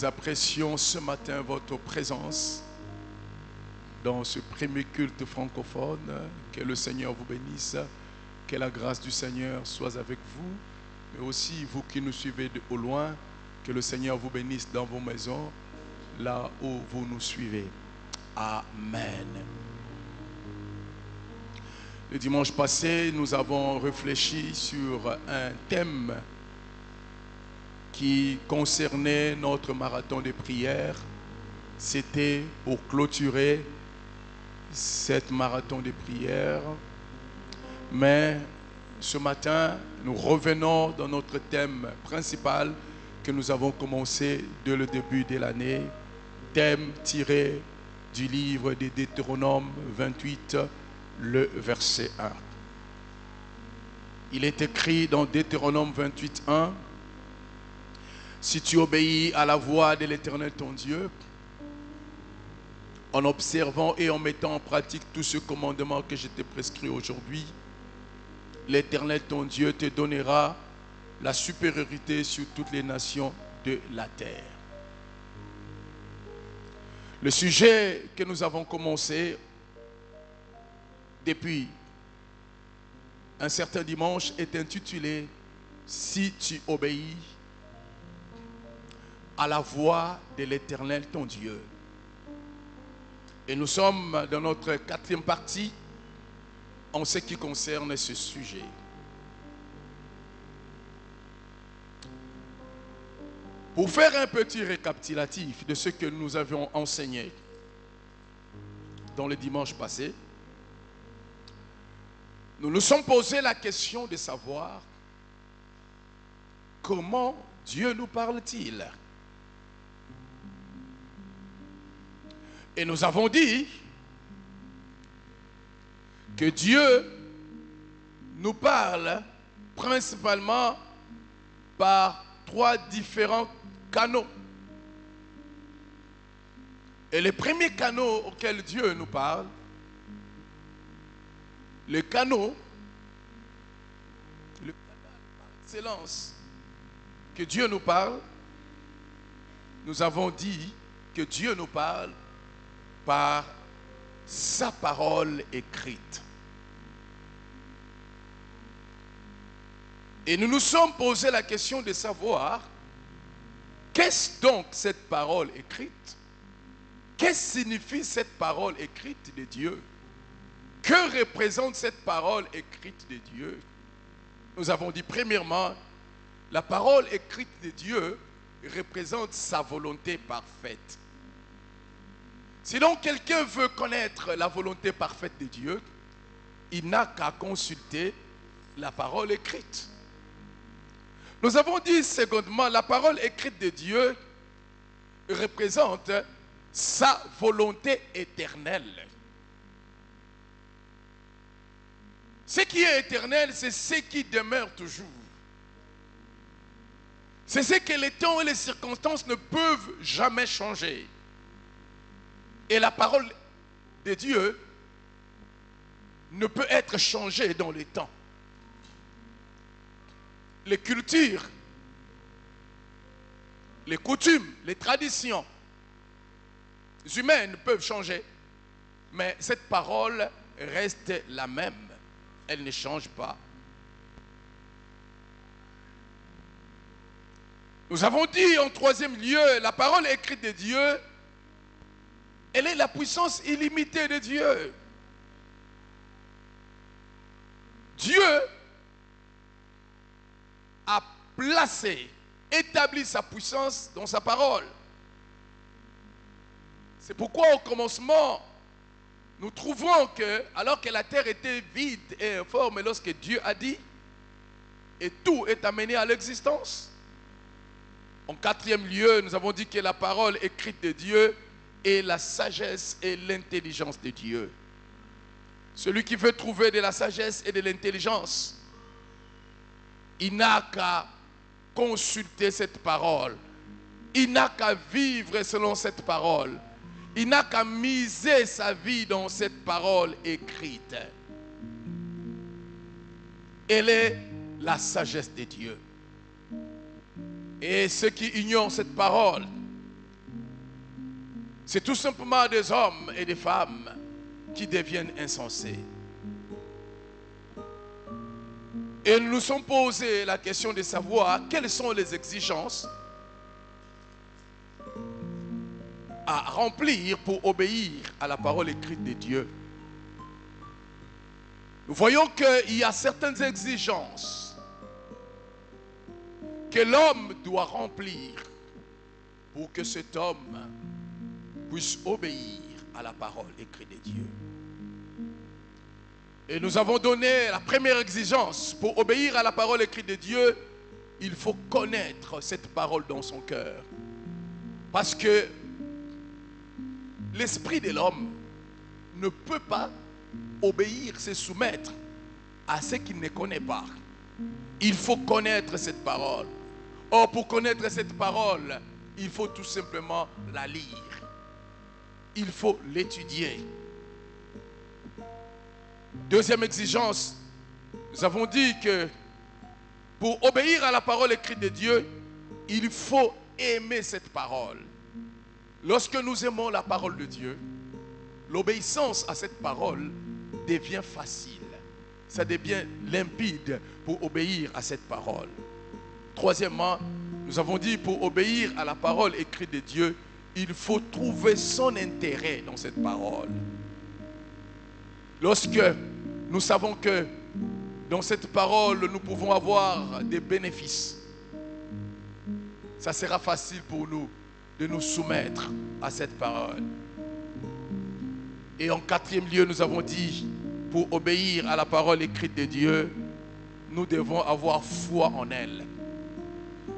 Nous apprécions ce matin votre présence dans ce premier culte francophone. Que le Seigneur vous bénisse, que la grâce du Seigneur soit avec vous, mais aussi vous qui nous suivez au loin, que le Seigneur vous bénisse dans vos maisons, là où vous nous suivez. Amen. Le dimanche passé, nous avons réfléchi sur un thème qui concernait notre marathon de prière. C'était pour clôturer cette marathon de prière. Mais ce matin, nous revenons dans notre thème principal que nous avons commencé dès le début de l'année. Thème tiré du livre de Deutéronome 28, le verset 1. Il est écrit dans Deutéronome 28, 1. Si tu obéis à la voix de l'Éternel ton Dieu, en observant et en mettant en pratique tous ce commandement que je t'ai prescrit aujourd'hui, l'Éternel ton Dieu te donnera la supériorité sur toutes les nations de la terre. Le sujet que nous avons commencé depuis un certain dimanche est intitulé « Si tu obéis à la voix de l'Éternel ton Dieu ». Et nous sommes dans notre quatrième partie en ce qui concerne ce sujet. Pour faire un petit récapitulatif de ce que nous avions enseigné dans le dimanche passé, nous nous sommes posé la question de savoir comment Dieu nous parle-t-il. Et nous avons dit que Dieu nous parle principalement par trois différents canaux. Et le premier canal auquel Dieu nous parle, le canal par excellence que Dieu nous parle, nous avons dit que Dieu nous parle par sa parole écrite. Et nous nous sommes posé la question de savoir qu'est-ce donc cette parole écrite? Qu'est-ce que signifie cette parole écrite de Dieu? Que représente cette parole écrite de Dieu? Nous avons dit premièrement, la parole écrite de Dieu représente sa volonté parfaite. Si donc quelqu'un veut connaître la volonté parfaite de Dieu, il n'a qu'à consulter la parole écrite. Nous avons dit secondement, la parole écrite de Dieu représente sa volonté éternelle. Ce qui est éternel, c'est ce qui demeure toujours. C'est ce que les temps et les circonstances ne peuvent jamais changer. Et la parole de Dieu ne peut être changée dans les temps. Les cultures, les coutumes, les traditions humaines peuvent changer, mais cette parole reste la même. Elle ne change pas. Nous avons dit en troisième lieu, la parole écrite de Dieu, elle est la puissance illimitée de Dieu. Dieu a placé, établi sa puissance dans sa parole. C'est pourquoi au commencement, nous trouvons que, alors que la terre était vide et informe, lorsque Dieu a dit, et tout est amené à l'existence. En quatrième lieu, nous avons dit que la parole écrite de Dieu est la sagesse et l'intelligence de Dieu. Celui qui veut trouver de la sagesse et de l'intelligence, il n'a qu'à consulter cette parole. Il n'a qu'à vivre selon cette parole. Il n'a qu'à miser sa vie dans cette parole écrite. Elle est la sagesse de Dieu. Et ceux qui ignorent cette parole c'est tout simplement des hommes et des femmes qui deviennent insensés. Et nous nous sommes posé la question de savoir quelles sont les exigences à remplir pour obéir à la parole écrite de Dieu. Nous voyons qu'il y a certaines exigences que l'homme doit remplir pour que cet homme puisse obéir à la parole écrite de Dieu. Et nous avons donné la première exigence. Pour obéir à la parole écrite de Dieu, il faut connaître cette parole dans son cœur. Parce que l'esprit de l'homme ne peut pas obéir, se soumettre à ce qu'il ne connaît pas. Il faut connaître cette parole. Or, pour connaître cette parole, il faut tout simplement la lire. Il faut l'étudier. Deuxième exigence, nous avons dit que pour obéir à la parole écrite de Dieu, il faut aimer cette parole. Lorsque nous aimons la parole de Dieu, l'obéissance à cette parole devient facile. Ça devient limpide pour obéir à cette parole. Troisièmement, nous avons dit pour obéir à la parole écrite de Dieu, il faut trouver son intérêt dans cette parole. Lorsque nous savons que dans cette parole, nous pouvons avoir des bénéfices, ça sera facile pour nous de nous soumettre à cette parole. Et en quatrième lieu, nous avons dit, pour obéir à la parole écrite de Dieu, nous devons avoir foi en elle.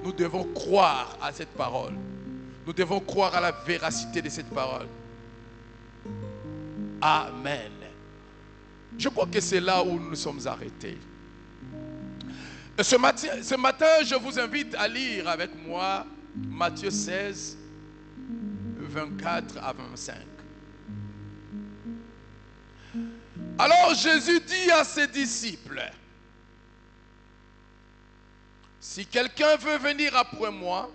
Nous devons croire à cette parole. Nous devons croire à la véracité de cette parole. Amen. Je crois que c'est là où nous nous sommes arrêtés. Ce matin, je vous invite à lire avec moi Matthieu 16, 24 à 25. Alors Jésus dit à ses disciples, si quelqu'un veut venir après moi,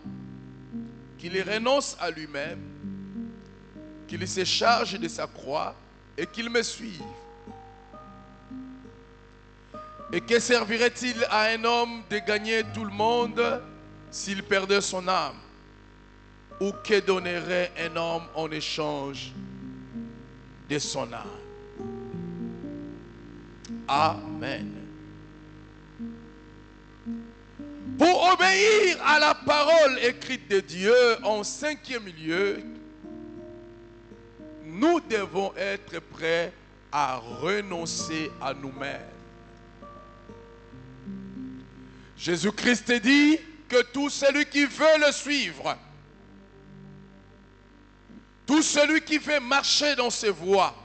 qu'il renonce à lui-même, qu'il se charge de sa croix et qu'il me suive. Et que servirait-il à un homme de gagner tout le monde s'il perdait son âme? Ou que donnerait un homme en échange de son âme? Amen. Pour obéir à la parole écrite de Dieu, en cinquième lieu, nous devons être prêts à renoncer à nous-mêmes. Jésus-Christ dit que tout celui qui veut le suivre, tout celui qui veut marcher dans ses voies,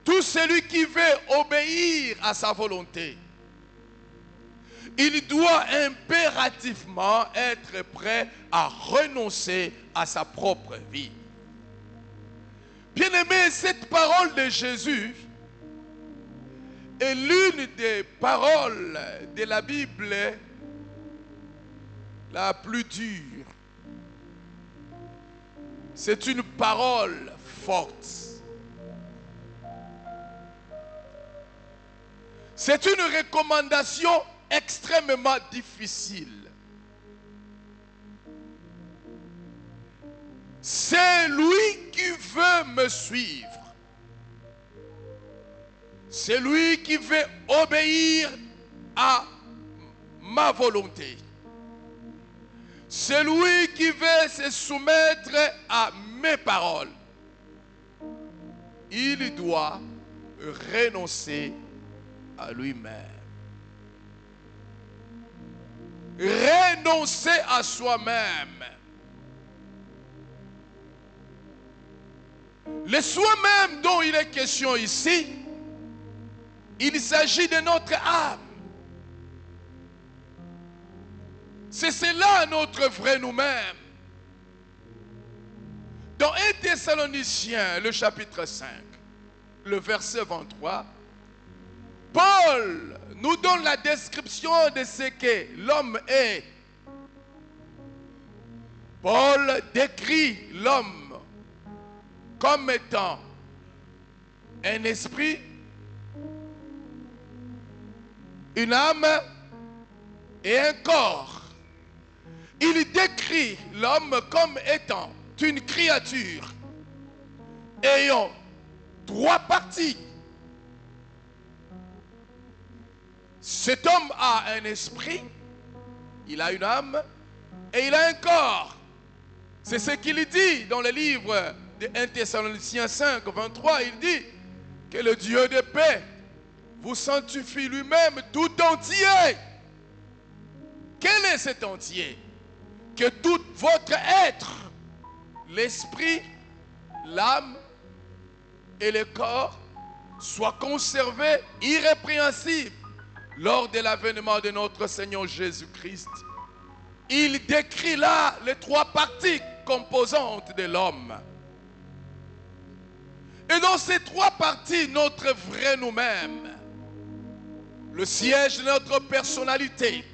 tout celui qui veut obéir à sa volonté, il doit impérativement être prêt à renoncer à sa propre vie. Bien-aimé, cette parole de Jésus est l'une des paroles de la Bible la plus dure. C'est une parole forte. C'est une recommandation extrêmement difficile. C'est lui qui veut me suivre. C'est lui qui veut obéir à ma volonté. C'est lui qui veut se soumettre à mes paroles. Il doit renoncer à lui-même. Renoncer à soi-même. Le soi-même dont il est question ici, il s'agit de notre âme. C'est cela notre vrai nous-mêmes. Dans 1 Thessaloniciens, le chapitre 5, le verset 23, Paul nous donne la description de ce que l'homme est. Paul décrit l'homme comme étant un esprit, une âme et un corps. Il décrit l'homme comme étant une créature ayant 3 parties. Cet homme a un esprit, il a une âme et il a un corps. C'est ce qu'il dit dans le livre de 1 Thessaloniciens 5, 23. Il dit que le Dieu de paix vous sanctifie lui-même tout entier. Quel est cet entier? Que tout votre être, l'esprit, l'âme et le corps, soient conservés irrépréhensibles lors de l'avènement de notre Seigneur Jésus-Christ. Il décrit là les 3 parties composantes de l'homme. Et dans ces 3 parties, notre vrai nous-mêmes, le siège de notre personnalité,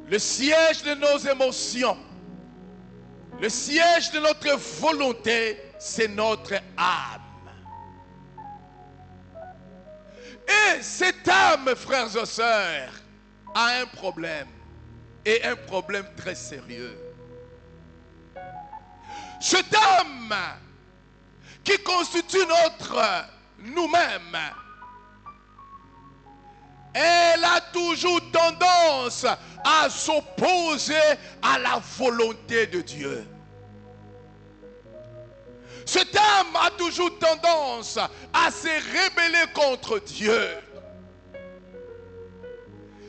le siège de nos émotions, le siège de notre volonté, c'est notre âme. Et cette âme, frères et sœurs, a un problème, et un problème très sérieux. Cette âme qui constitue notre nous-mêmes, elle a toujours tendance à s'opposer à la volonté de Dieu. Cette âme a toujours tendance à se rebeller contre Dieu.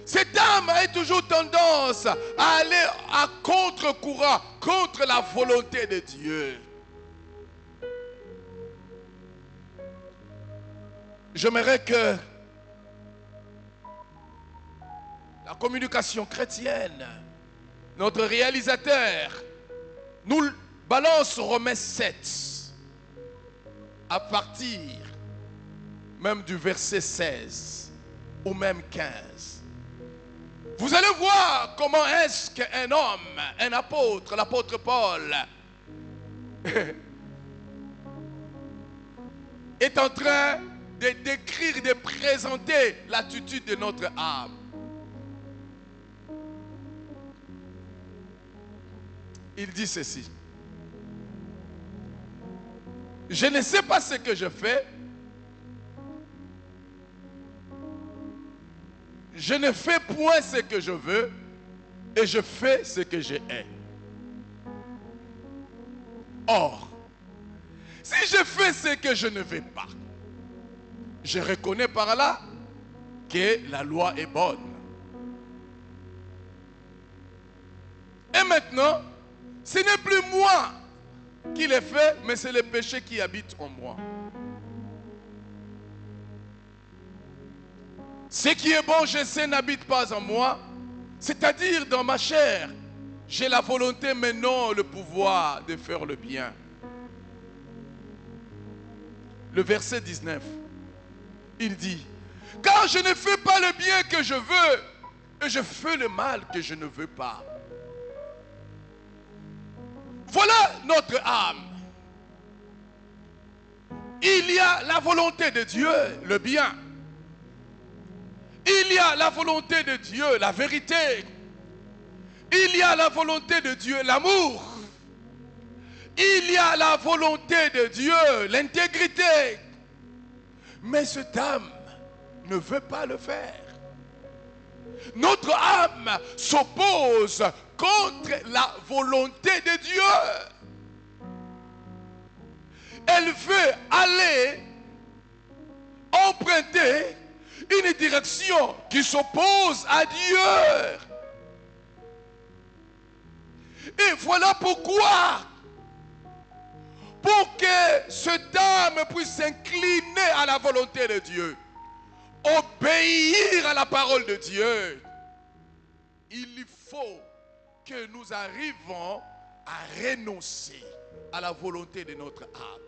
Cette âme a toujours tendance à aller à contre-courant, contre la volonté de Dieu. J'aimerais que la communication chrétienne, notre réalisateur, nous balance Romains 7, à partir même du verset 16 ou même 15. Vous allez voir comment est-ce qu'un homme, un apôtre, l'apôtre Paul, est en train de décrire, de présenter l'attitude de notre âme. Il dit ceci: je ne sais pas ce que je fais, je ne fais point ce que je veux, et je fais ce que je hais. Or, si je fais ce que je ne veux pas, je reconnais par là que la loi est bonne. Et maintenant, ce n'est plus moi qui l'ai fait, mais c'est le péché qui habite en moi. Ce qui est bon, je sais, n'habite pas en moi, c'est-à-dire dans ma chair. J'ai la volonté, mais non le pouvoir de faire le bien. Le verset 19, il dit: car je ne fais pas le bien que je veux, et je fais le mal que je ne veux pas. Voilà notre âme. Il y a la volonté de Dieu, le bien. Il y a la volonté de Dieu, la vérité. Il y a la volonté de Dieu, l'amour. Il y a la volonté de Dieu, l'intégrité. Mais cette âme ne veut pas le faire. Notre âme s'oppose contre la volonté de Dieu. Elle veut aller emprunter une direction qui s'oppose à Dieu. Et voilà pourquoi, pour que cette âme puisse s'incliner à la volonté de Dieu, obéir à la parole de Dieu, il faut que nous arrivons à renoncer à la volonté de notre âme,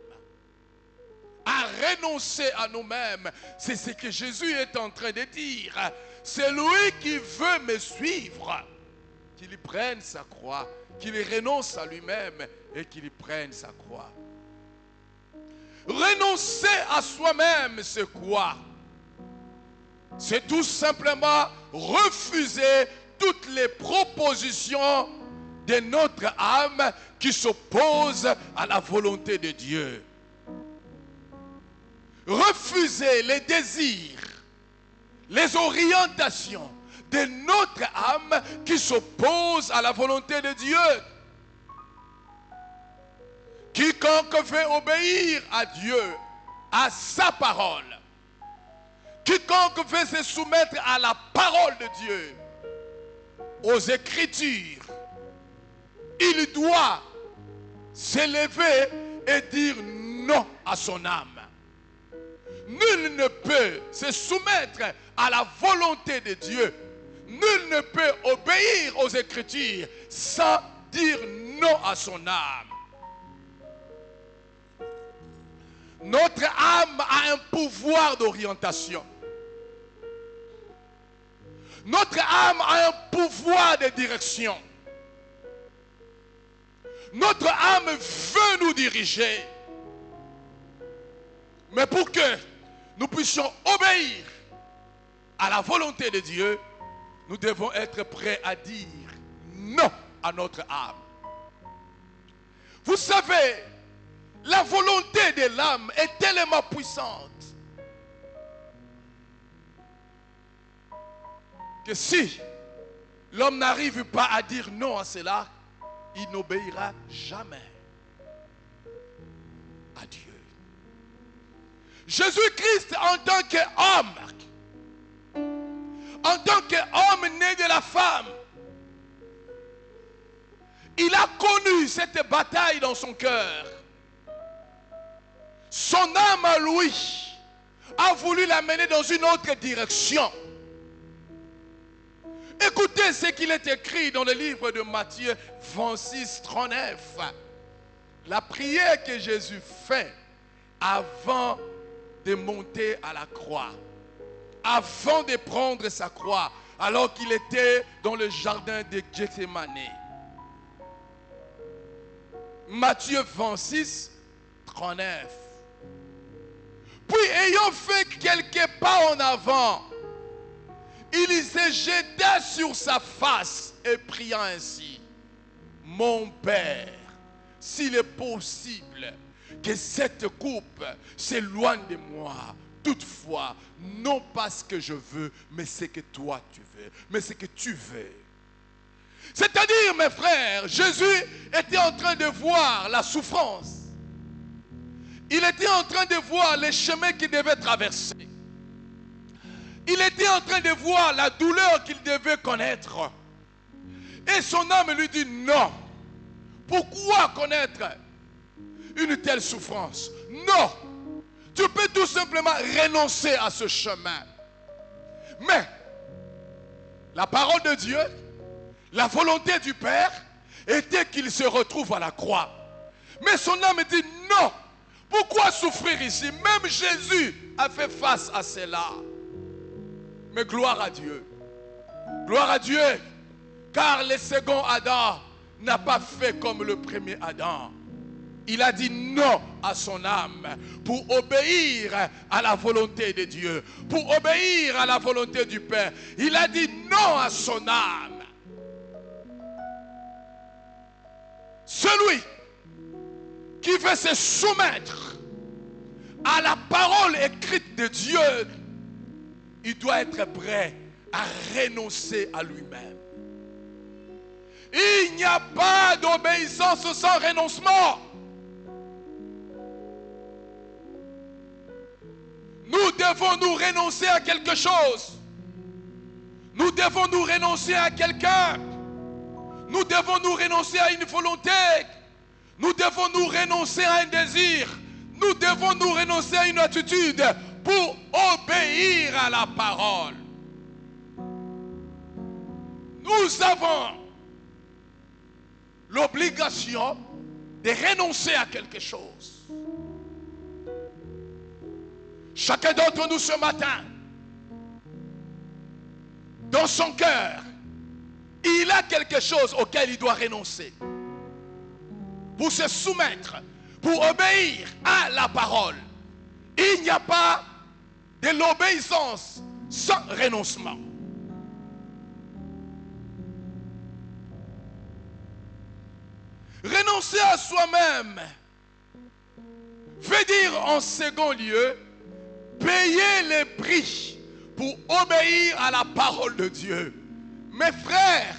à renoncer à nous-mêmes. C'est ce que Jésus est en train de dire. Celui qui veut me suivre, qu'il prenne sa croix, qu'il renonce à lui-même et qu'il prenne sa croix. Renoncer à soi-même, c'est quoi? C'est tout simplement refuser toutes les propositions de notre âme qui s'opposent à la volonté de Dieu. Refuser les désirs, les orientations de notre âme qui s'opposent à la volonté de Dieu. Quiconque veut obéir à Dieu, à sa parole, quiconque veut se soumettre à la parole de Dieu, aux Écritures, il doit s'élever et dire non à son âme. Nul ne peut se soumettre à la volonté de Dieu. Nul ne peut obéir aux Écritures sans dire non à son âme. Notre âme a un pouvoir d'orientation. Notre âme a un pouvoir de direction. Notre âme veut nous diriger. Mais pour que nous puissions obéir à la volonté de Dieu, nous devons être prêts à dire non à notre âme. Vous savez, la volonté de l'âme est tellement puissante que si l'homme n'arrive pas à dire non à cela, il n'obéira jamais à Dieu. Jésus-Christ, en tant qu'homme, né de la femme, il a connu cette bataille dans son cœur. Son âme à lui a voulu l'amener dans une autre direction. Écoutez ce qu'il est écrit dans le livre de Matthieu 26, 39. La prière que Jésus fait avant de monter à la croix, avant de prendre sa croix, alors qu'il était dans le jardin de Gethsémane. Matthieu 26, 39. Puis ayant fait quelques pas en avant, il se jeta sur sa face et pria ainsi: Mon Père, s'il est possible que cette coupe s'éloigne de moi, toutefois, non pas ce que je veux, mais ce que toi tu veux, mais ce que tu veux. C'est-à-dire, mes frères, Jésus était en train de voir la souffrance. Il était en train de voir les chemins qu'il devait traverser. Il était en train de voir la douleur qu'il devait connaître. Et son âme lui dit non. Pourquoi connaître une telle souffrance? Non. Tu peux tout simplement renoncer à ce chemin. Mais la parole de Dieu, la volonté du Père était qu'il se retrouve à la croix. Mais son âme dit non. Pourquoi souffrir ici? Même Jésus a fait face à cela. Mais gloire à Dieu. Gloire à Dieu. Car le second Adam n'a pas fait comme le premier Adam. Il a dit non à son âme pour obéir à la volonté de Dieu, pour obéir à la volonté du Père. Il a dit non à son âme. Celui qui veut se soumettre à la parole écrite de Dieu, il doit être prêt à renoncer à lui-même. Il n'y a pas d'obéissance sans renoncement. Nous devons nous renoncer à quelque chose. Nous devons nous renoncer à quelqu'un. Nous devons nous renoncer à une volonté. Nous devons nous renoncer à un désir. Nous devons nous renoncer à une attitude pour obéir à la parole. Nous avons l'obligation de renoncer à quelque chose. Chacun d'entre nous ce matin, dans son cœur, il a quelque chose auquel il doit renoncer pour se soumettre, pour obéir à la parole. Il n'y a pas de l'obéissance sans renoncement. Renoncer à soi-même veut dire en second lieu payer les prix pour obéir à la parole de Dieu. Mes frères,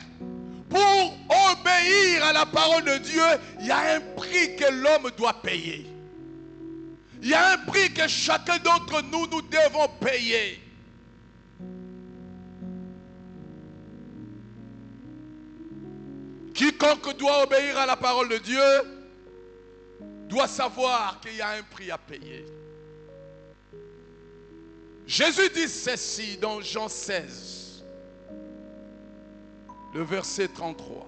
pour obéir à la parole de Dieu, il y a un prix que l'homme doit payer. Il y a un prix que chacun d'entre nous, nous devons payer. Quiconque doit obéir à la parole de Dieu doit savoir qu'il y a un prix à payer. Jésus dit ceci dans Jean 16, le verset 33.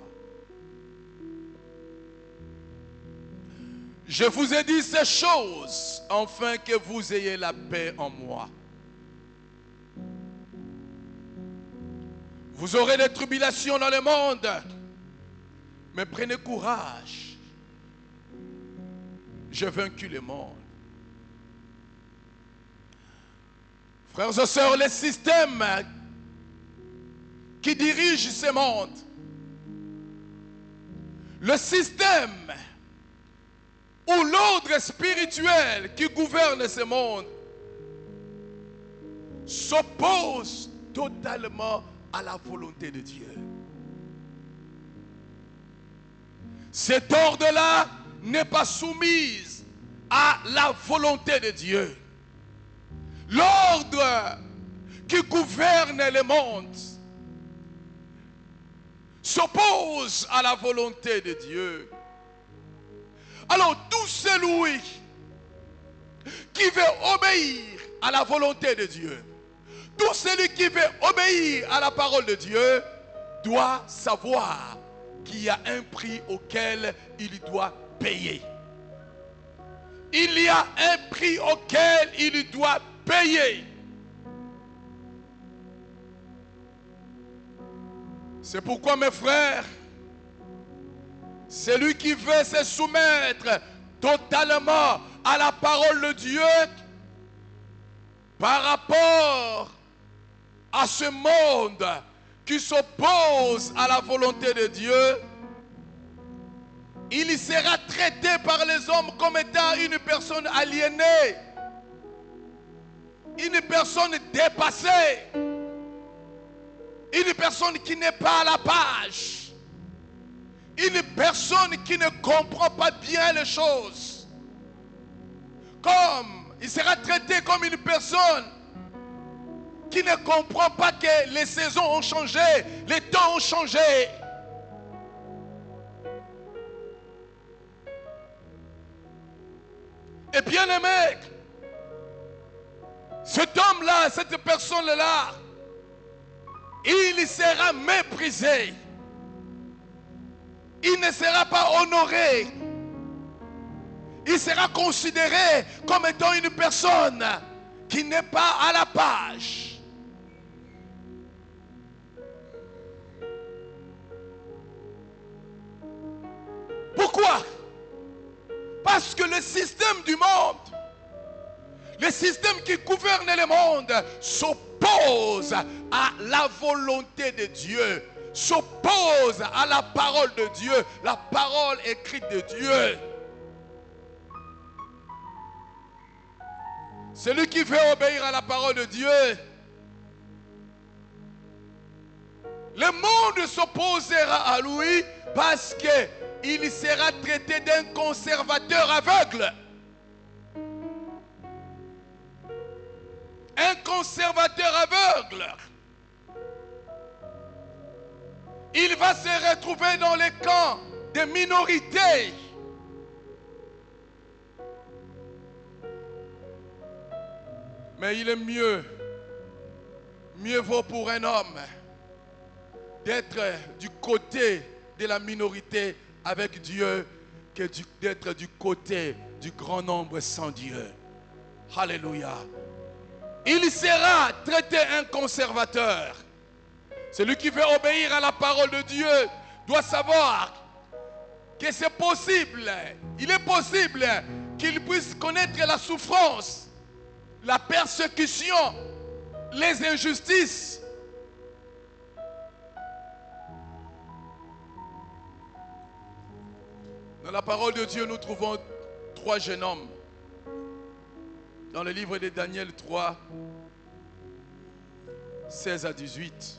Je vous ai dit ces choses afin que vous ayez la paix en moi. Vous aurez des tribulations dans le monde, mais prenez courage. J'ai vaincu le monde. Frères et sœurs, les systèmes qui dirigent ce monde, le système ou l'ordre spirituel qui gouverne ce monde s'oppose totalement à la volonté de Dieu. Cet ordre-là n'est pas soumis à la volonté de Dieu. L'ordre qui gouverne le monde s'oppose à la volonté de Dieu. Alors tout celui qui veut obéir à la volonté de Dieu, tout celui qui veut obéir à la parole de Dieu, doit savoir qu'il y a un prix auquel il doit payer. Il y a un prix auquel il doit payer. C'est pourquoi, mes frères, celui qui veut se soumettre totalement à la parole de Dieu par rapport à ce monde qui s'oppose à la volonté de Dieu, il sera traité par les hommes comme étant une personne aliénée, une personne dépassée, une personne qui n'est pas à la page, une personne qui ne comprend pas bien les choses. Il sera traité comme une personne qui ne comprend pas que les saisons ont changé, les temps ont changé. Et bien aimé, cet homme-là, cette personne-là, il sera méprisé. Il ne sera pas honoré. Il sera considéré comme étant une personne qui n'est pas à la page. Pourquoi? Parce que le système du monde, le système qui gouverne le monde, s'oppose à la volonté de Dieu, s'oppose à la parole de Dieu, la parole écrite de Dieu. Celui qui veut obéir à la parole de Dieu, le monde s'opposera à lui parce qu'il sera traité d'un conservateur aveugle. Un conservateur aveugle. Il va se retrouver dans les camps des minorités. Mais il est mieux vaut pour un homme d'être du côté de la minorité avec Dieu que d'être du côté du grand nombre sans Dieu. Alléluia. Il sera traité un conservateur. Celui qui veut obéir à la parole de Dieu doit savoir que c'est possible. Il est possible qu'il puisse connaître la souffrance, la persécution, les injustices. Dans la parole de Dieu, nous trouvons 3 jeunes hommes. Dans le livre de Daniel 3, 16 à 18.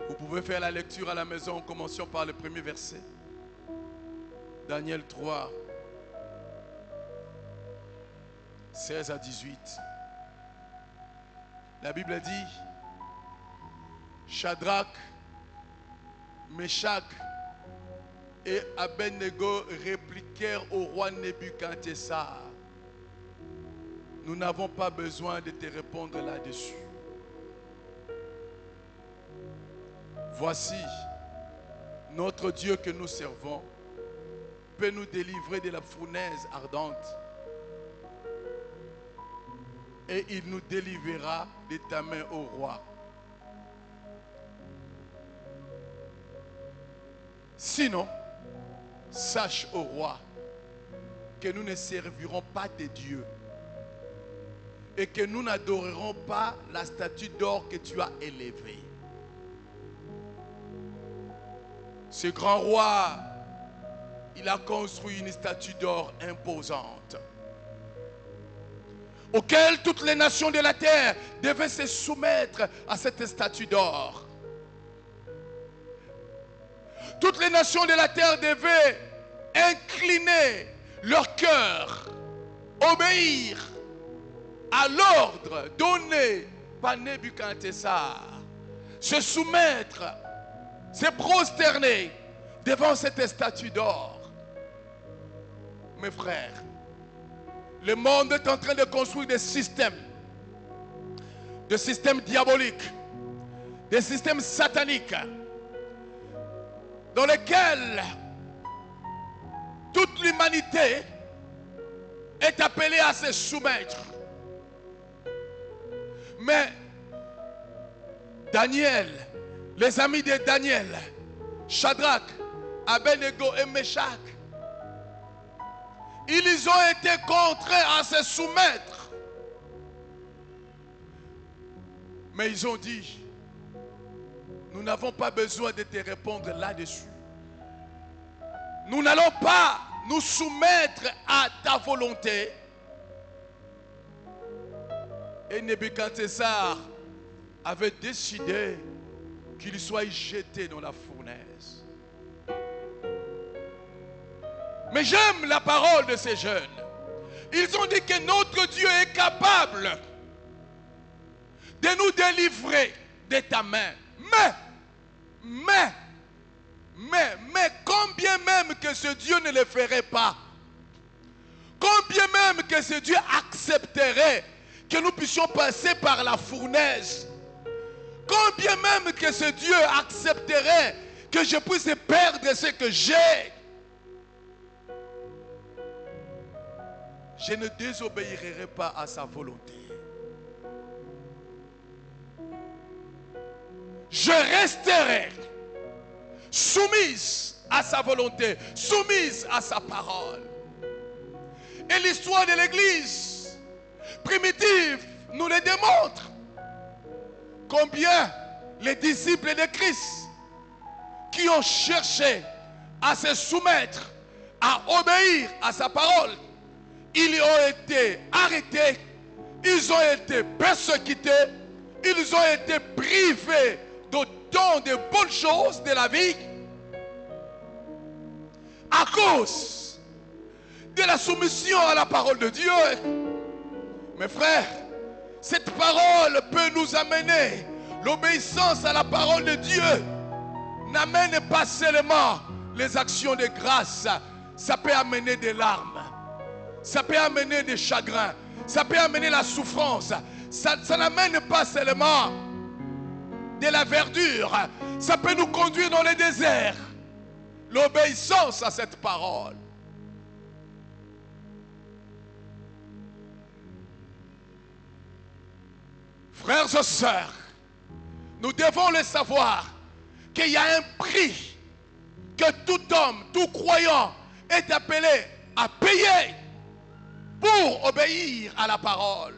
Vous pouvez faire la lecture à la maison. Commençons par le premier verset. Daniel 3, 16 à 18. La Bible dit, Shadrach, Meshach et Abednego répliquèrent au roi Nebuchadnezzar. Nous n'avons pas besoin de te répondre là-dessus. Voici, notre Dieu que nous servons peut nous délivrer de la fournaise ardente. Et il nous délivrera de ta main, ô roi. Sinon, sache, ô roi, que nous ne servirons pas tes dieux et que nous n'adorerons pas la statue d'or que tu as élevée. Ce grand roi, il a construit une statue d'or imposante, auquel toutes les nations de la terre devaient se soumettre à cette statue d'or. Toutes les nations de la terre devaient incliner leur cœur, obéir à l'ordre donné par Nebuchadnezzar, se soumettre, se prosterner devant cette statue d'or. Mes frères, le monde est en train de construire des systèmes diaboliques, des systèmes sataniques, dans lesquels toute l'humanité est appelée à se soumettre. Mais Daniel, les amis de Daniel, Shadrach, Abednego et Meshach, ils ont été contraints à se soumettre. Mais ils ont dit, nous n'avons pas besoin de te répondre là-dessus. Nous n'allons pas nous soumettre à ta volonté. Et Nebuchadnezzar avait décidé qu'il soit jeté dans la fournaise. Mais j'aime la parole de ces jeunes. Ils ont dit que notre Dieu est capable de nous délivrer de ta main. Mais, combien même que ce Dieu ne le ferait pas, combien même que ce Dieu accepterait que nous puissions passer par la fournaise, combien même que ce Dieu accepterait que je puisse perdre ce que j'ai, je ne désobéirai pas à sa volonté. Je resterai soumise à sa volonté, soumise à sa parole. Et l'histoire de l'Église primitive nous le démontre. Combien les disciples de Christ qui ont cherché à se soumettre, à obéir à sa parole, ils ont été arrêtés, ils ont été persécutés, ils ont été privés d'autant de bonnes choses de la vie à cause de la soumission à la parole de Dieu. Mes frères, cette parole peut nous amener, l'obéissance à la parole de Dieu n'amène pas seulement les actions de grâce, ça peut amener des larmes, ça peut amener des chagrins, ça peut amener la souffrance, ça n'amène pas seulement de la verdure, ça peut nous conduire dans le désert. L'obéissance à cette parole. Frères et sœurs, Nous devons le savoir qu'il y a un prix que tout homme, tout croyant est appelé à payer pour obéir à la parole.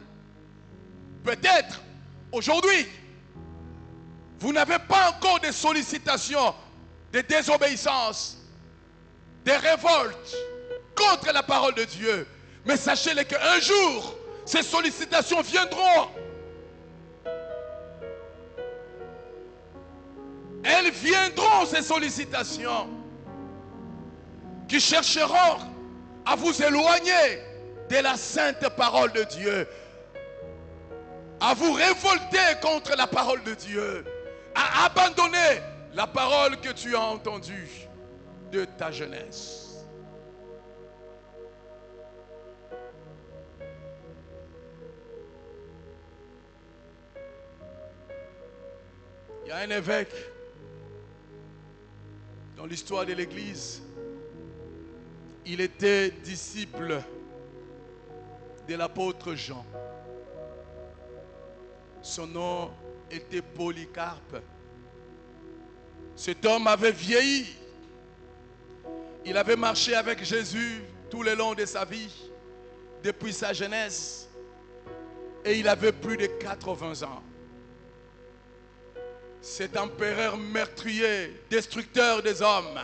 Peut-être aujourd'hui, vous n'avez pas encore de sollicitations, de désobéissance, de révoltes contre la parole de Dieu. Mais sachez-le qu'un jour, ces sollicitations viendront. Elles viendront, ces sollicitations, qui chercheront à vous éloigner de la sainte parole de Dieu, à vous révolter contre la parole de Dieu, à abandonner la parole que tu as entendue de ta jeunesse. Il y a un évêque dans l'histoire de l'Église. Il était disciple de l'apôtre Jean. Son nom était Polycarpe. Cet homme avait vieilli. Il avait marché avec Jésus tout le long de sa vie, depuis sa jeunesse. Et il avait plus de 80 ans. Cet empereur meurtrier, destructeur des hommes,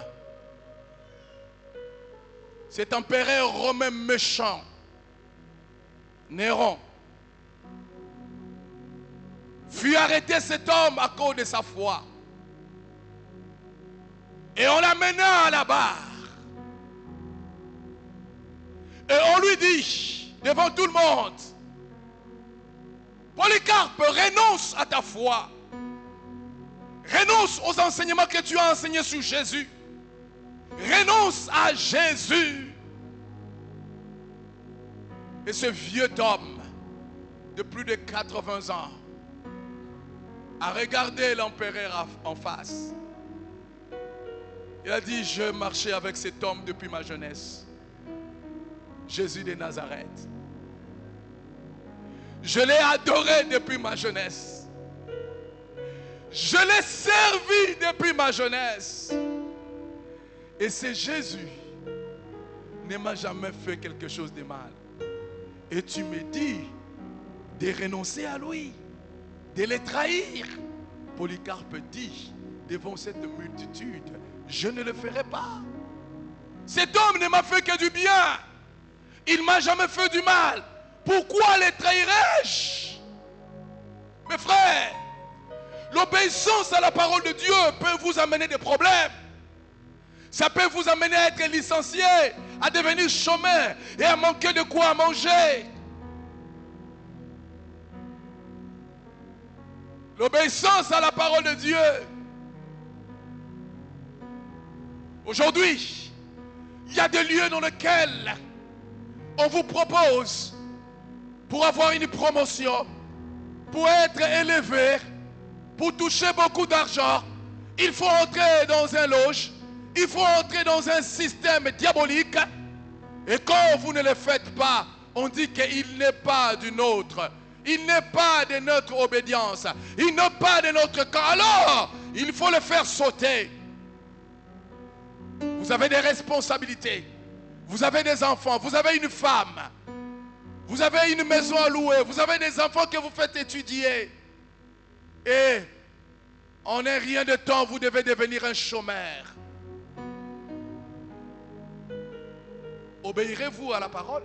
cet empereur romain méchant, Néron, fut arrêté cet homme à cause de sa foi. Et on l'amena à la barre. Et on lui dit, devant tout le monde, Polycarpe, renonce à ta foi. Renonce aux enseignements que tu as enseignés sur Jésus. Renonce à Jésus. Et ce vieux homme de plus de 80 ans a regardé l'empereur en face. Il a dit, je marchais avec cet homme depuis ma jeunesse. Jésus de Nazareth. Je l'ai adoré depuis ma jeunesse. Je l'ai servi depuis ma jeunesse. Et ce Jésus ne m'a jamais fait quelque chose de mal. Et tu me dis de renoncer à lui, de le trahir. Polycarpe dit devant cette multitude, je ne le ferai pas. Cet homme ne m'a fait que du bien. Il ne m'a jamais fait du mal. Pourquoi le trahirais-je? Mes frères, l'obéissance à la parole de Dieu peut vous amener des problèmes. Ça peut vous amener à être licencié, à devenir chômeur et à manquer de quoi manger. L'obéissance à la parole de Dieu. Aujourd'hui, il y a des lieux dans lesquels on vous propose, pour avoir une promotion, pour être élevé, pour toucher beaucoup d'argent, il faut entrer dans un loge, il faut entrer dans un système diabolique. Et quand vous ne le faites pas, on dit qu'il n'est pas du nôtre. Il n'est pas de notre obédience. Il n'est pas de notre camp. Alors, il faut le faire sauter. Vous avez des responsabilités. Vous avez des enfants. Vous avez une femme. Vous avez une maison à louer. Vous avez des enfants que vous faites étudier. Et en un rien de temps, vous devez devenir un chômeur. Obéirez-vous à la parole?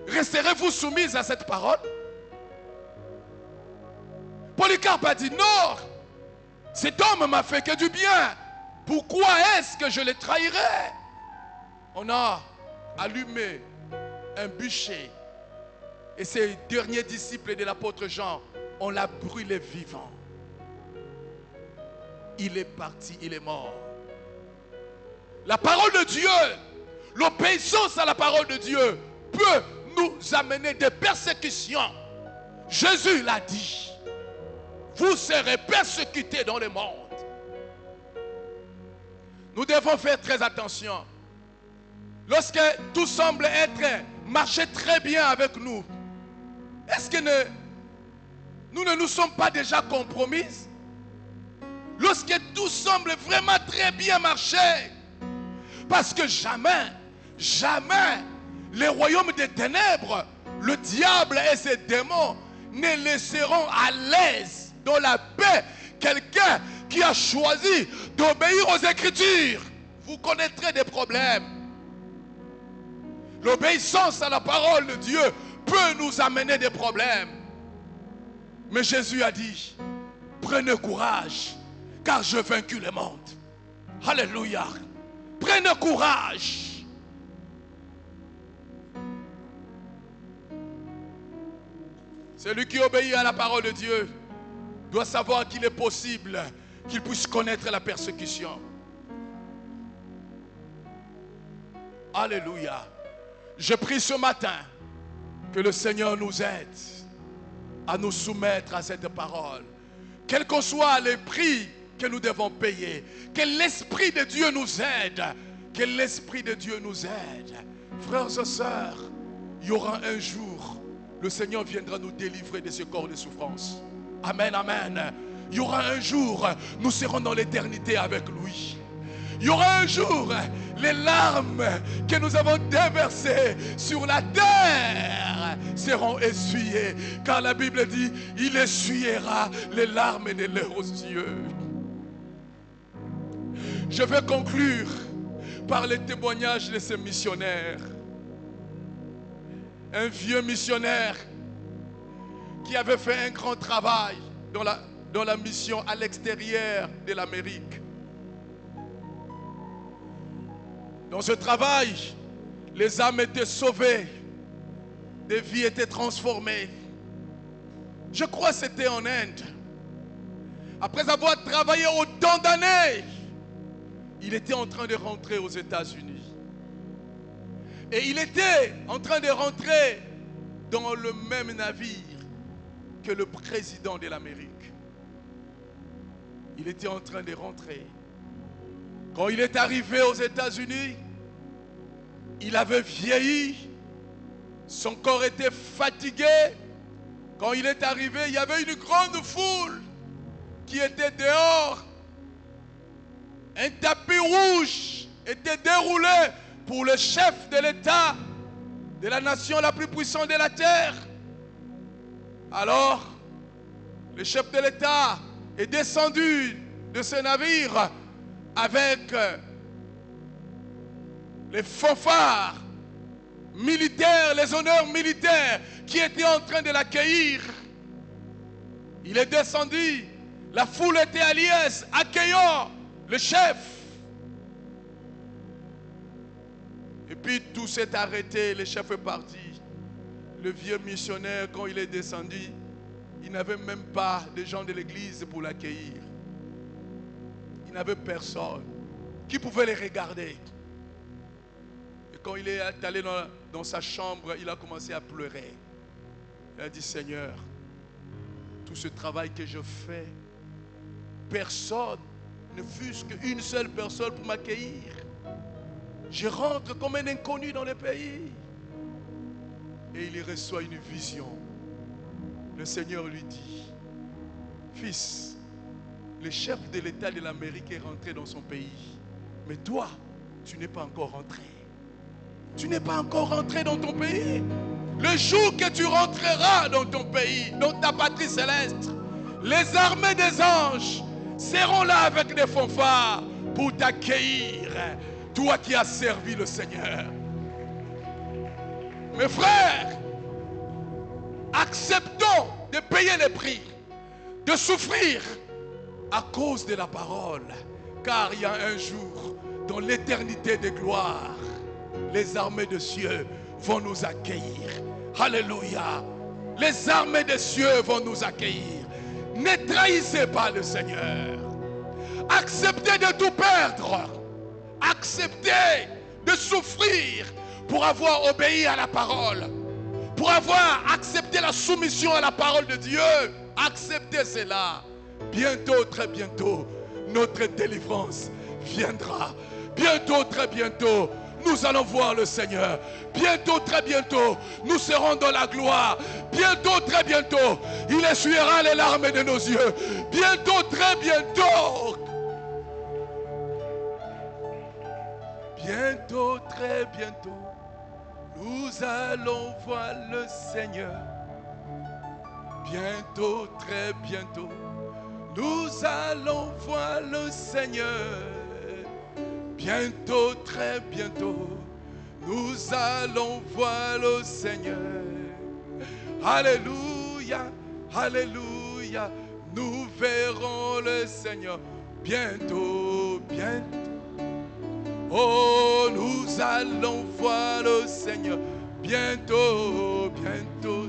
Resterez-vous soumise à cette parole? Polycarpe a dit non, cet homme m'a fait que du bien. Pourquoi est-ce que je le trahirais? On a allumé un bûcher et ces derniers disciples de l'apôtre Jean, on l'a brûlé vivant. Il est parti, il est mort. La parole de Dieu, l'obéissance à la parole de Dieu peut nous amener des persécutions. Jésus l'a dit. Vous serez persécutés dans le monde. Nous devons faire très attention. Lorsque tout semble être marcher très bien avec nous, est-ce que nous ne nous sommes pas déjà compromises? Lorsque tout semble vraiment très bien marcher. Parce que jamais, jamais, les royaumes des ténèbres, le diable et ses démons ne laisseront à l'aise, dans la paix, quelqu'un qui a choisi d'obéir aux Écritures. Vous connaîtrez des problèmes. L'obéissance à la parole de Dieu peut nous amener des problèmes. Mais Jésus a dit, prenez courage, car j'ai vaincu le monde. Alléluia. Prenez courage. Celui qui obéit à la parole de Dieu doit savoir qu'il est possible qu'il puisse connaître la persécution. Alléluia. Je prie ce matin que le Seigneur nous aide à nous soumettre à cette parole. Quel que soit les prix que nous devons payer, que l'Esprit de Dieu nous aide. Que l'Esprit de Dieu nous aide. Frères et sœurs, il y aura un jour, le Seigneur viendra nous délivrer de ce corps de souffrance. Amen, amen. Il y aura un jour, nous serons dans l'éternité avec lui. Il y aura un jour, les larmes que nous avons déversées sur la terre seront essuyées. Car la Bible dit, il essuiera les larmes de leurs yeux. Je vais conclure par les témoignages de ces missionnaires. Un vieux missionnaire qui avait fait un grand travail dans la mission à l'extérieur de l'Amérique. Dans ce travail, les âmes étaient sauvées, des vies étaient transformées. Je crois que c'était en Inde. Après avoir travaillé autant d'années, il était en train de rentrer aux États-Unis. Et il était en train de rentrer dans le même navire que le président de l'Amérique. Il était en train de rentrer. Quand il est arrivé aux États-Unis, il avait vieilli, son corps était fatigué. Quand il est arrivé, il y avait une grande foule qui était dehors. Un tapis rouge était déroulé pour le chef de l'État de la nation la plus puissante de la terre. Alors, le chef de l'État est descendu de ce navire avec les fanfares militaires, les honneurs militaires qui étaient en train de l'accueillir. Il est descendu, la foule était à liesse, accueillant le chef. Et puis tout s'est arrêté, le chef est parti. Le vieux missionnaire, quand il est descendu, il n'avait même pas de gens de l'église pour l'accueillir. Il n'avait personne qui pouvait les regarder. Et quand il est allé dans sa chambre, il a commencé à pleurer. Il a dit, Seigneur, tout ce travail que je fais, personne, ne fût-ce qu'une seule personne pour m'accueillir. Je rentre comme un inconnu dans le pays. Et il reçoit une vision. Le Seigneur lui dit, fils, le chef de l'État de l'Amérique est rentré dans son pays. Mais toi, tu n'es pas encore rentré. Tu n'es pas encore rentré dans ton pays. Le jour que tu rentreras dans ton pays, dans ta patrie céleste, les armées des anges seront là avec des fanfares pour t'accueillir. Toi qui as servi le Seigneur. Mes frères, acceptons de payer les prix, de souffrir à cause de la parole. Car il y a un jour, dans l'éternité de gloire, les armées des cieux vont nous accueillir. Alléluia. Les armées des cieux vont nous accueillir. Ne trahissez pas le Seigneur. Acceptez de tout perdre. Acceptez de souffrir pour avoir obéi à la parole. Pour avoir accepté la soumission à la parole de Dieu. Acceptez cela. Bientôt, très bientôt, notre délivrance viendra. Bientôt, très bientôt, nous nous allons voir le Seigneur. Bientôt, très bientôt, nous serons dans la gloire. Bientôt, très bientôt, il essuiera les larmes de nos yeux. Bientôt, très bientôt. Bientôt, très bientôt, nous allons voir le Seigneur. Bientôt, très bientôt, nous allons voir le Seigneur. Bientôt, très bientôt, nous allons voir le Seigneur. Alléluia, alléluia, nous verrons le Seigneur. Bientôt, bientôt. Oh, nous allons voir le Seigneur. Bientôt, bientôt.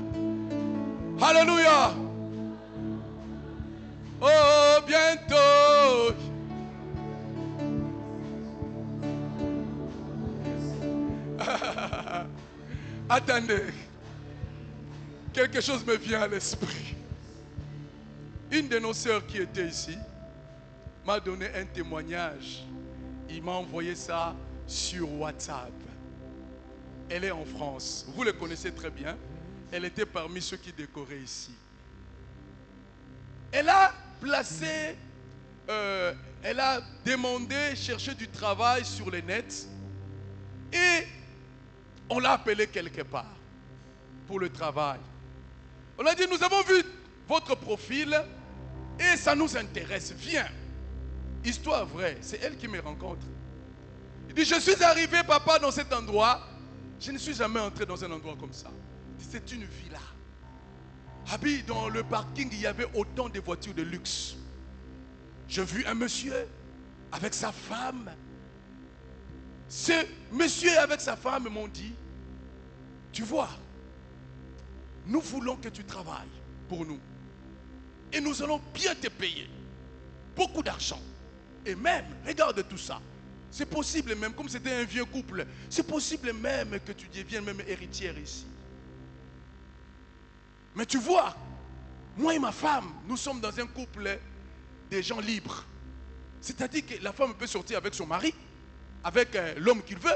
Alléluia. Oh, bientôt. Attendez. Quelque chose me vient à l'esprit. Une de nos sœurs qui était ici m'a donné un témoignage. Il m'a envoyé ça sur WhatsApp. Elle est en France. Vous le connaissez très bien. Elle était parmi ceux qui décoraient ici. Elle a placé, elle a demandé, cherché du travail sur les nets. Et on l'a appelé quelque part pour le travail. On a dit, nous avons vu votre profil et ça nous intéresse. Viens. Histoire vraie, c'est elle qui me rencontre. Il dit, je suis arrivé, papa, dans cet endroit. Je ne suis jamais entré dans un endroit comme ça. C'est une villa. Habillé dans le parking, il y avait autant de voitures de luxe. J'ai vu un monsieur avec sa femme. Ce monsieur avec sa femme m'ont dit, tu vois, nous voulons que tu travailles pour nous. Et nous allons bien te payer. Beaucoup d'argent. Et même, regarde tout ça. C'est possible même, comme c'était un vieux couple, c'est possible même que tu deviennes même héritière ici. Mais tu vois, moi et ma femme, nous sommes dans un couple des gens libres. C'est-à-dire que la femme peut sortir avec son mari, avec l'homme qu'il veut.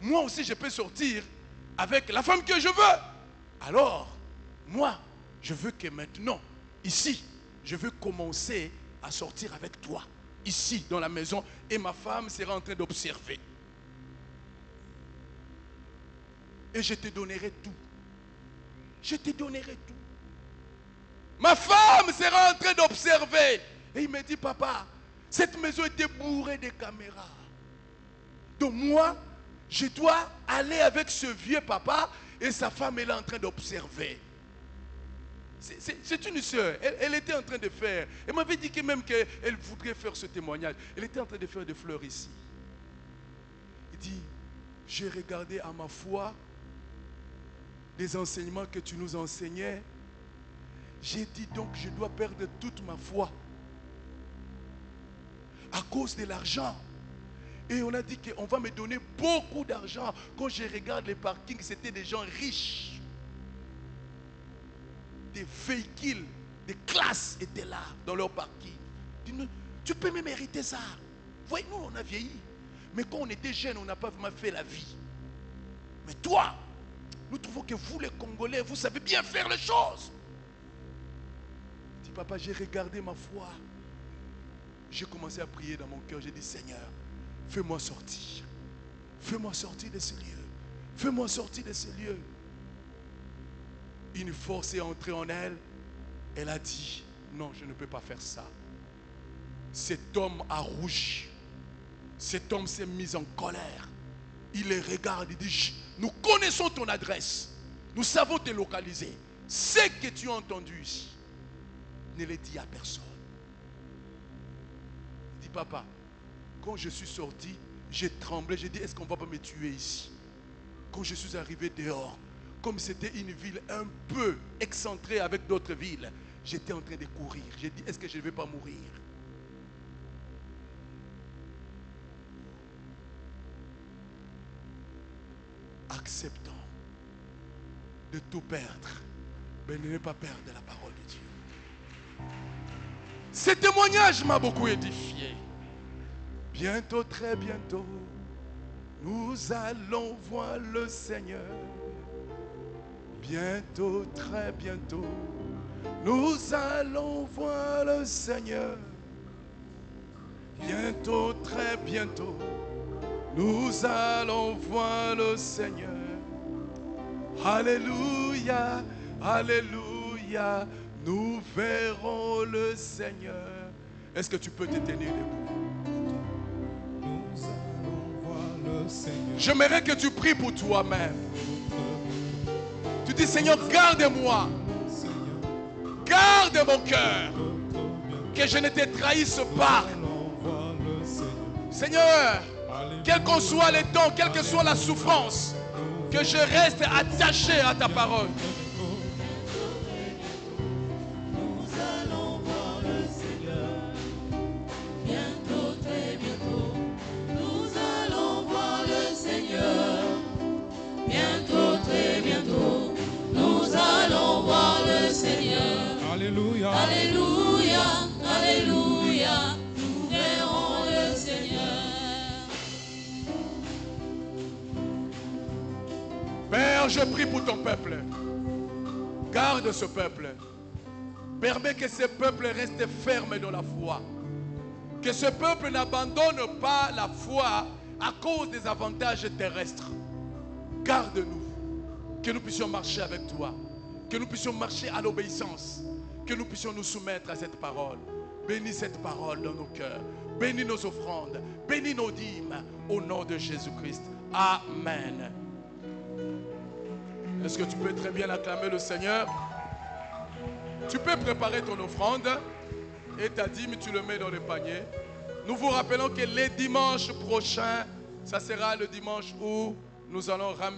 Moi aussi, je peux sortir avec la femme que je veux. Alors, moi, je veux que maintenant, ici, je veux commencer à sortir avec toi. Ici, dans la maison, et ma femme sera en train d'observer. Et je te donnerai tout. Je te donnerai tout. Ma femme sera en train d'observer. Et il me dit, papa, cette maison était bourrée de caméras. Donc moi, je dois aller avec ce vieux papa et sa femme est là en train d'observer. C'est une sœur, elle était en train de faire. Elle m'avait dit que même qu'elle voudrait faire ce témoignage. Elle était en train de faire des fleurs ici. Il dit, j'ai regardé à ma foi les enseignements que tu nous enseignais. J'ai dit donc, je dois perdre toute ma foi à cause de l'argent. Et on a dit qu'on va me donner beaucoup d'argent. Quand je regarde les parkings, c'était des gens riches. Des véhicules, des classes étaient là dans leur parking. Tu peux me mériter ça. Voyez, nous on a vieilli. Mais quand on était jeunes, on n'a pas vraiment fait la vie. Mais toi, nous trouvons que vous les Congolais, vous savez bien faire les choses. Je dis, papa, j'ai regardé ma foi. J'ai commencé à prier dans mon cœur. J'ai dit, Seigneur, fais-moi sortir. Fais-moi sortir de ce lieu. Fais-moi sortir de ce lieu. Une force est entrée en elle. Elle a dit, non, je ne peux pas faire ça. Cet homme a rougi. Cet homme s'est mis en colère. Il les regarde, il dit, nous connaissons ton adresse. Nous savons te localiser. Ce que tu as entendu ici, ne le dis à personne. Il dit, papa, quand je suis sorti, j'ai tremblé. J'ai dit, est-ce qu'on ne va pas me tuer ici? Quand je suis arrivé dehors, comme c'était une ville un peu excentrée avec d'autres villes, j'étais en train de courir. J'ai dit, est-ce que je ne vais pas mourir? Acceptons de tout perdre, mais ne pas perdre la parole de Dieu. Ce témoignage m'a beaucoup édifié. Bientôt, très bientôt, nous allons voir le Seigneur. Bientôt, très bientôt, nous allons voir le Seigneur. Bientôt, très bientôt, nous allons voir le Seigneur. Alléluia, alléluia, nous verrons le Seigneur. Est-ce que tu peux te tenir debout? Nous allons voir le Seigneur. J'aimerais que tu pries pour toi-même. Tu dis, Seigneur, garde-moi. Garde mon cœur. Que je ne te trahisse pas. Seigneur, quel qu'en soit les temps, quelle que soit la souffrance, que je reste attaché à ta parole. Nous allons voir le Seigneur. Bientôt, très bientôt, nous allons voir le Seigneur. Bientôt, très bientôt, nous allons voir le Seigneur. Alléluia. Alléluia, alléluia, nous verrons le Seigneur. Père, je prie pour ton peuple. Garde ce peuple. Permets que ce peuple reste ferme dans la foi. Que ce peuple n'abandonne pas la foi à cause des avantages terrestres. Garde-nous. Que nous puissions marcher avec toi. Que nous puissions marcher à l'obéissance. Que nous puissions nous soumettre à cette parole. Bénis cette parole dans nos cœurs. Bénis nos offrandes. Bénis nos dîmes. Au nom de Jésus-Christ. Amen. Est-ce que tu peux très bien acclamer le Seigneur? Tu peux préparer ton offrande et ta dîme, tu le mets dans le panier. Nous vous rappelons que les dimanches prochains, ça sera le dimanche où nous allons ramener